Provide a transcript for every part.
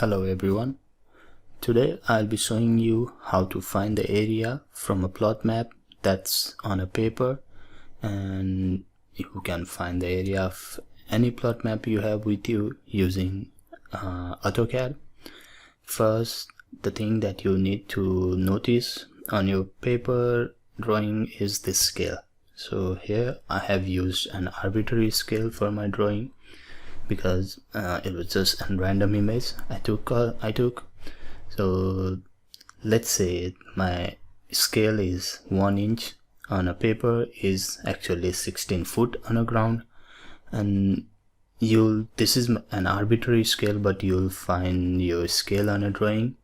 Hello everyone. Today I'll be showing you how to find the area from a plot map that's on a paper, and you can find the area of any plot map you have with you using AutoCAD. First, the thing that you need to notice on your paper drawing is this scale. So here I have used an arbitrary scale for my drawing because it was just a random image I took. So let's say my scale is 1 inch on a paper is actually 16 foot on a ground, and this is an arbitrary scale, but you'll find your scale on a drawing,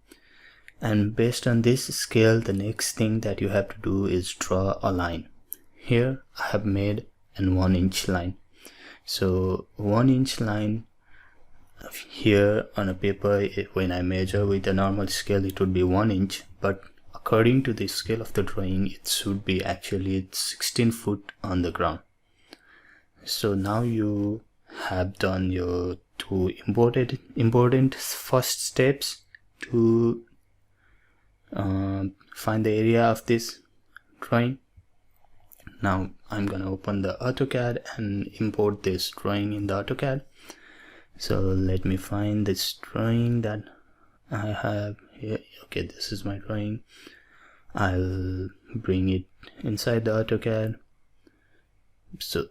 and based on this scale the next thing that you have to do is draw a line. Here I have made an 1 inch line. So 1 inch line here on a paper, when I measure with a normal scale it would be 1 inch, but according to the scale of the drawing it should be actually 16 foot on the ground. So now you have done your two important first steps to find the area of this drawing. Now I'm gonna open the AutoCAD and import this drawing in the AutoCAD. So let me find this drawing that I have here. Okay, this is my drawing. I'll bring it inside the AutoCAD. So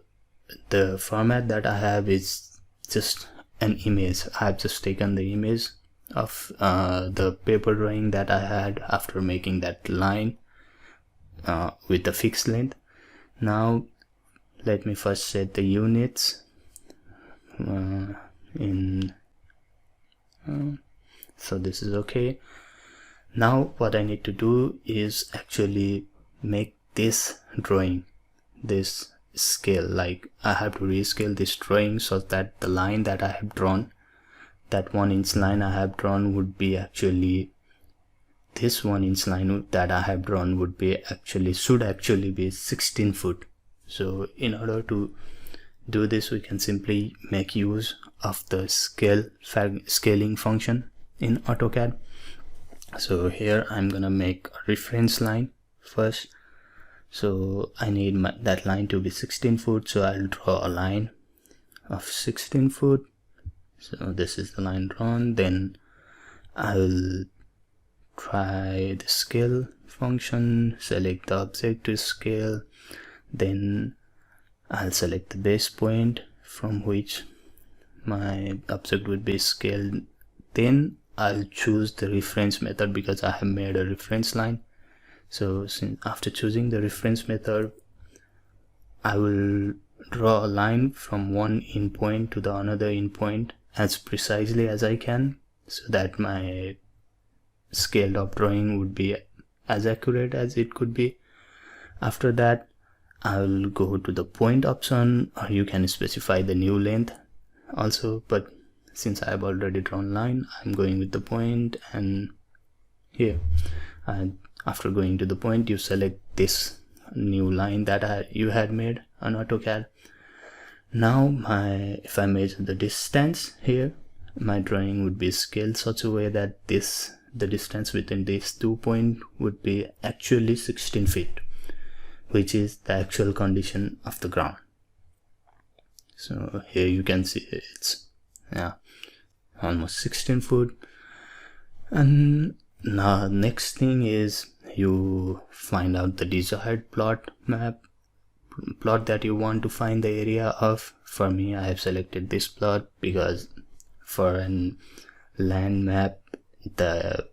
the format that I have is just an image. I have just taken the image of the paper drawing that I had after making that line with the fixed length. Now let me first set the units so this is okay. Now what I need to do is actually make this drawing, this scale, like I have to rescale this drawing so that the line that I have drawn, that 1 inch line I have drawn, would be actually this 1 inch line that I have drawn would be should actually be 16 foot. So in order to do this, we can simply make use of the scaling function in AutoCAD. So here I'm gonna make a reference line first. So I need that line to be 16 foot, so I'll draw a line of 16 foot. So this is the line drawn. Then I'll try the scale function, select the object to scale, then I'll select the base point from which my object would be scaled. Then I'll choose the reference method because I have made a reference line. So after choosing the reference method, I will draw a line from one endpoint to the another endpoint as precisely as I can, so that my scaled up drawing would be as accurate as it could be. After that, I'll go to the point option, or you can specify the new length also, but since I have already drawn line, I'm going with the point. And here, after going to the point, you select this new line that you had made on AutoCAD. Now if I measure the distance here, my drawing would be scaled such a way that the distance between these 2 points would be actually 16 feet, which is the actual condition of the ground. So here you can see it's almost 16 foot. And now next thing is you find out the desired plot that you want to find the area of. For me, I have selected this plot because for an land map the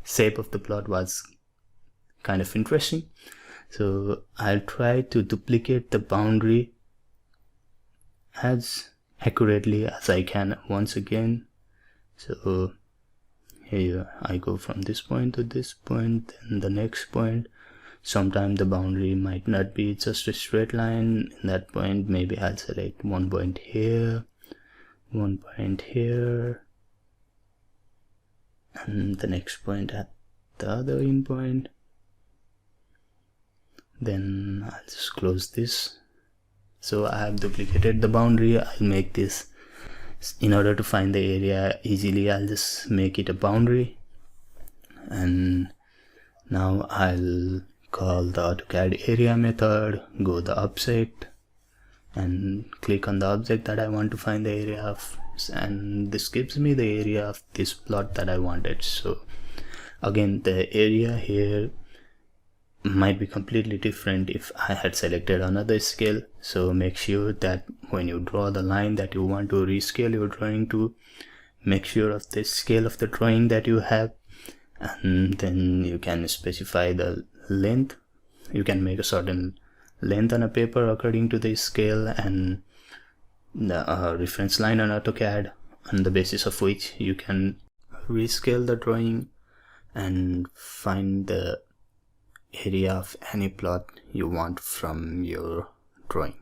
shape of the plot was kind of interesting. So I'll try to duplicate the boundary as accurately as I can once again. So here I go from this point to this point, then the next point. Sometimes the boundary might not be just a straight line. In that point, maybe I'll select 1 point here, 1 point here, and the next point at the other endpoint. Then I'll just close this. So I have duplicated the boundary. I'll make this In order to find the area easily, I'll just make it a boundary, and now I'll call the AutoCAD area method, go the object and click on the object that I want to find the area of, and this gives me the area of this plot that I wanted. So again, the area here might be completely different if I had selected another scale. So make sure that when you draw the line that you want to rescale your drawing to, make sure of the scale of the drawing that you have, and then you can specify the length. You can make a certain length on a paper according to the scale and the reference line on AutoCAD, on the basis of which you can rescale the drawing and find the area of any plot you want from your drawing.